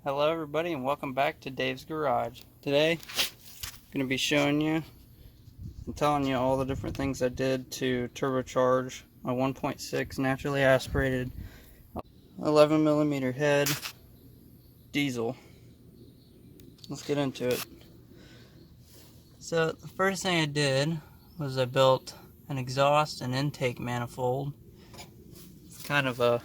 Hello everybody and welcome back to Dave's Garage. Today I'm going to be showing you and telling you all the different things I did to turbocharge my 1.6 naturally aspirated 11mm head diesel. Let's get into it. So the first thing I did was I built an exhaust and intake manifold. It's kind of a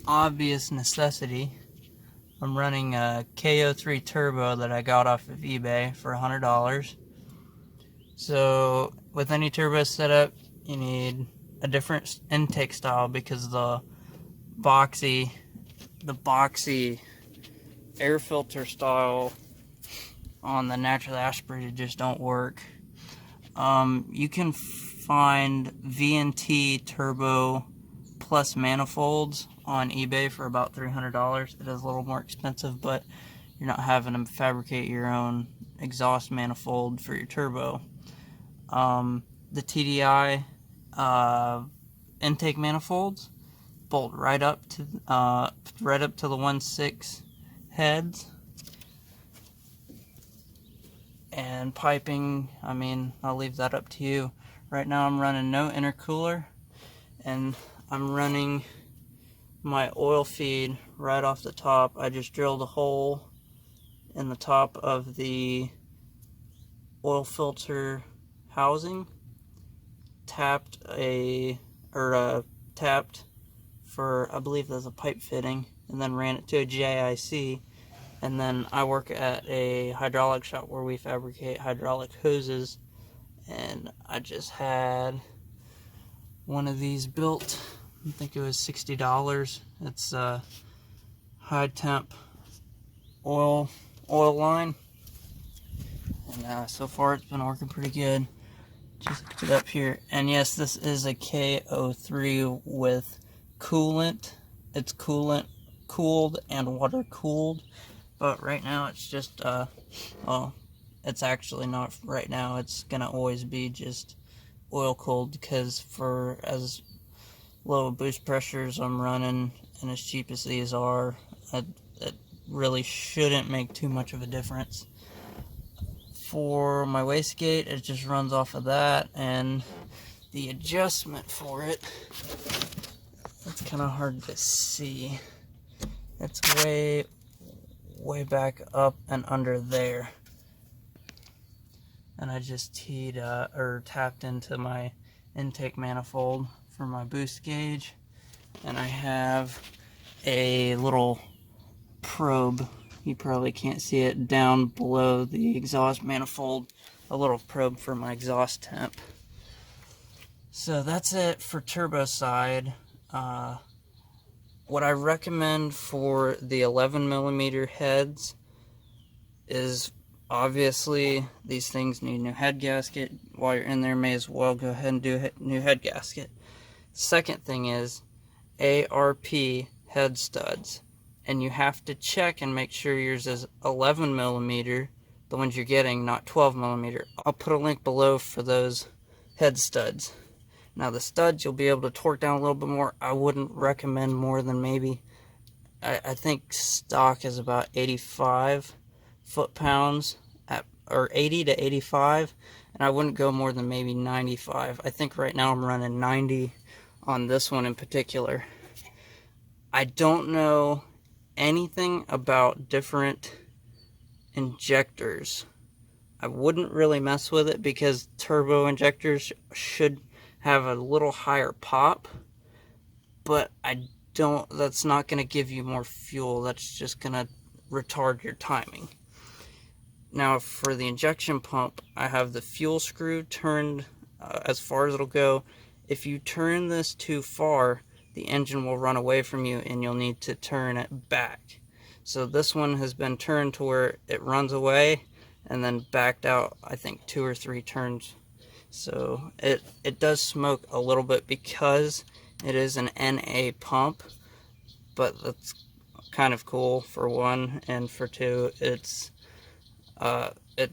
obvious necessity. I'm running a KO3 turbo that I got off of eBay for $100. So with any turbo setup, you need a different intake style because the boxy air filter style on the naturally aspirated just don't work. You can find VNT turbo plus manifolds on eBay for about $300. It is a little more expensive, but you're not having to fabricate your own exhaust manifold for your turbo. The TDI intake manifolds bolt right up to the 1.6 heads, and piping, I mean, I'll leave that up to you. Right now I'm running no intercooler, and I'm running my oil feed right off the top. I just drilled a hole in the top of the oil filter housing, tapped for, I believe there's a pipe fitting, and then ran it to a JIC. And then I work at a hydraulic shop where we fabricate hydraulic hoses, and I just had one of these built. I think it was $60. It's a high temp oil line, and so far it's been working pretty good. Just looked it up here, and yes, this is a KO3 with coolant. It's cooled and water cooled, but right now it's just well, it's actually not right now. It's gonna always be just oil cooled, because for as low boost pressures I'm running and as cheap as these are, it really shouldn't make too much of a difference. For my wastegate, it just runs off of that, and the adjustment for it, it's kind of hard to see. It's way back up and under there. And I just tapped into my intake manifold for my boost gauge, and I have a little probe. You probably can't see it down below the exhaust manifold, a little probe for my exhaust temp. So that's it for turbo side. What I recommend for the 11mm heads is, obviously these things need a new head gasket. While you're in there, may as well go ahead and do a new head gasket. Second thing is ARP head studs, and you have to check and make sure yours is 11mm, the ones you're getting, not 12mm. I'll put a link below for those head studs. Now the studs, you'll be able to torque down a little bit more. I wouldn't recommend more than maybe, I think stock is about 85 foot-pounds, or 80 to 85, and I wouldn't go more than maybe 95. I think right now I'm running 90 on this one in particular. I don't know anything about different injectors. I wouldn't really mess with it because turbo injectors should have a little higher pop, but that's not going to give you more fuel. That's just going to retard your timing. Now for the injection pump, I have the fuel screw turned as far as it'll go. If you turn this too far, the engine will run away from you and you'll need to turn it back. So this one has been turned to where it runs away and then backed out, I think 2 or 3 turns. So it does smoke a little bit because it is an NA pump, but that's kind of cool for one, and for two, it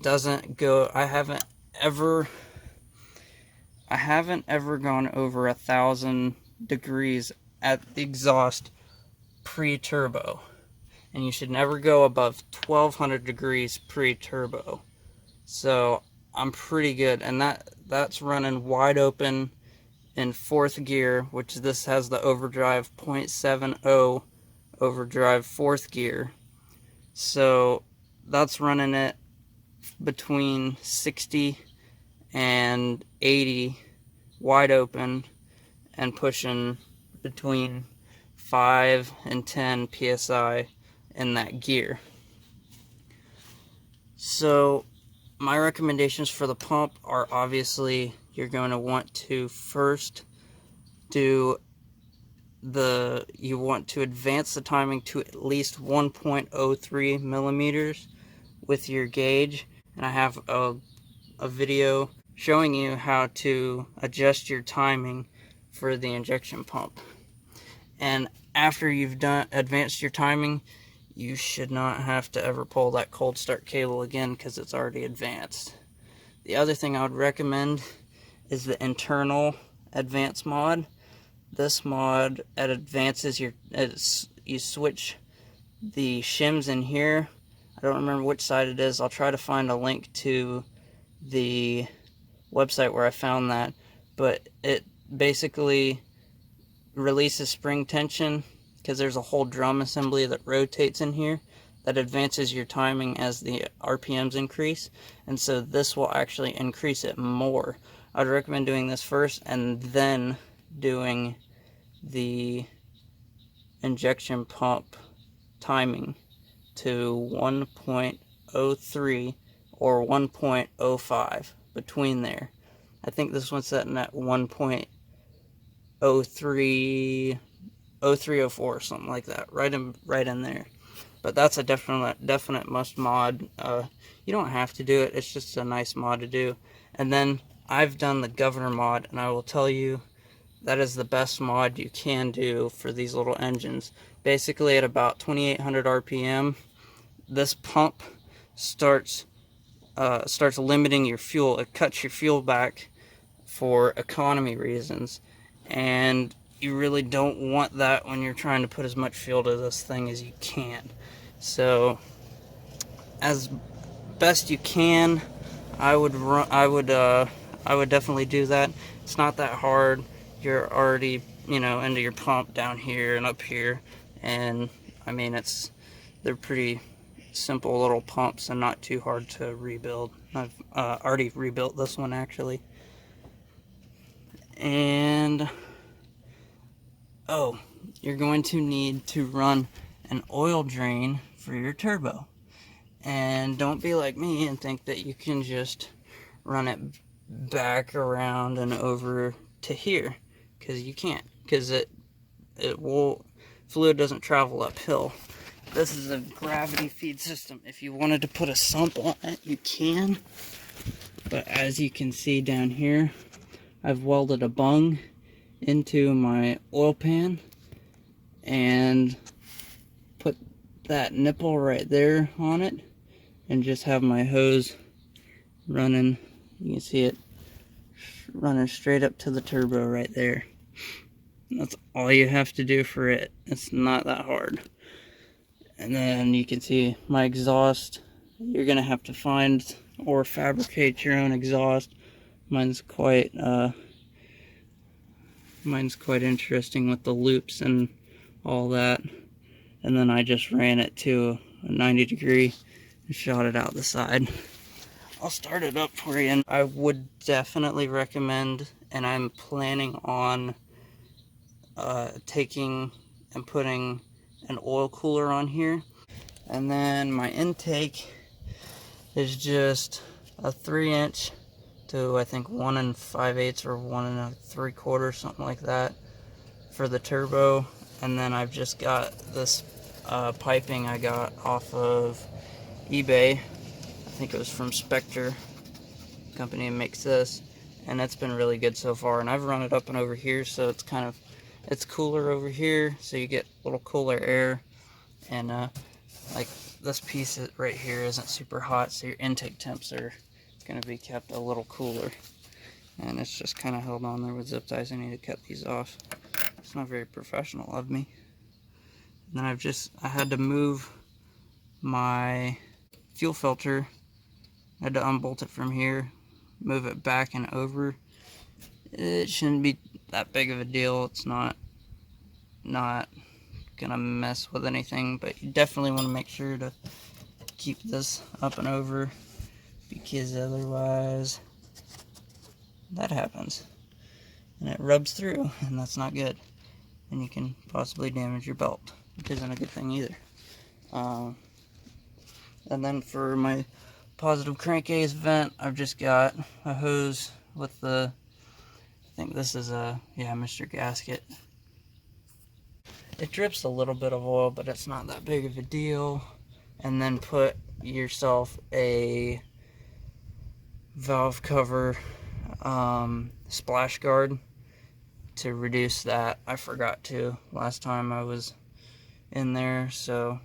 doesn't go, I haven't ever gone over 1,000 degrees at the exhaust pre-turbo. and you should never go above 1200 degrees pre-turbo. So I'm pretty good, and that's running wide open in 4th gear, which this has the overdrive 0.70 overdrive 4th gear. So that's running it between 60 and 80 wide open and pushing between 5 and 10 psi in that gear. So my recommendations for the pump are, obviously you're going to want to first you want to advance the timing to at least 1.03 millimeters with your gauge, and I have a video showing you how to adjust your timing for the injection pump. And after you've advanced your timing, you should not have to ever pull that cold start cable again because it's already advanced. The other thing I would recommend is the internal advanced mod. This mod, it advances you switch the shims in here. I don't remember which side it is. I'll try to find a link to the website where I found that, but it basically releases spring tension because there's a whole drum assembly that rotates in here that advances your timing as the RPMs increase, and so this will actually increase it more. I'd recommend doing this first and then doing the injection pump timing to 1.03 or 1.05, between there. I think this one's setting at 1.03, 0304 or something like that, right in there. But that's a definite must mod. You don't have to do it, it's just a nice mod to do. And then I've done the governor mod, and I will tell you that is the best mod you can do for these little engines. Basically at about 2800 RPM, this pump starts limiting your fuel. It cuts your fuel back for economy reasons, and you really don't want that when you're trying to put as much fuel to this thing as you can. So as best you can, I would definitely do that. It's not that hard. You're already, into your pump down here and up here, and I mean they're pretty simple little pumps and not too hard to rebuild. I've already rebuilt this one actually. And you're going to need to run an oil drain for your turbo. And don't be like me and think that you can just run it back around and over to here, because you can't, because fluid doesn't travel uphill. This is a gravity feed system. If you wanted to put a sump on it, you can, but as you can see down here, I've welded a bung into my oil pan and put that nipple right there on it, and just have my hose running. You can see it running straight up to the turbo right there. That's all you have to do for it. It's not that hard. And then you can see my exhaust. You're gonna have to find or fabricate your own exhaust. Mine's quite interesting with the loops and all that. And then I just ran it to a 90 degree and shot it out the side. I'll start it up for you. And I would definitely recommend, and I'm planning on taking and putting an oil cooler on here. And then my intake is just a 3" to I think 1 5/8 or 1 3/4, something like that, for the turbo. And then I've just got this piping I got off of eBay. I think it was from Spectre, company that makes this, and it's been really good so far. And I've run it up and over here, so it's cooler over here, so you get a little cooler air. And like this piece right here isn't super hot, so your intake temps are going to be kept a little cooler. And it's just kind of held on there with zip ties. I need to cut these off. It's not very professional of me. And then I had to move my fuel filter. I had to unbolt it from here, move it back and over. It shouldn't be that big of a deal. It's not gonna mess with anything, but you definitely want to make sure to keep this up and over, because otherwise that happens and it rubs through, and that's not good, and you can possibly damage your belt, which isn't a good thing either. And then for my positive crankcase vent, I've just got a hose with the, I think this is a, yeah, Mr. Gasket. It drips a little bit of oil, but it's not that big of a deal. And then put yourself a valve cover splash guard to reduce that. I forgot to last time I was in there, so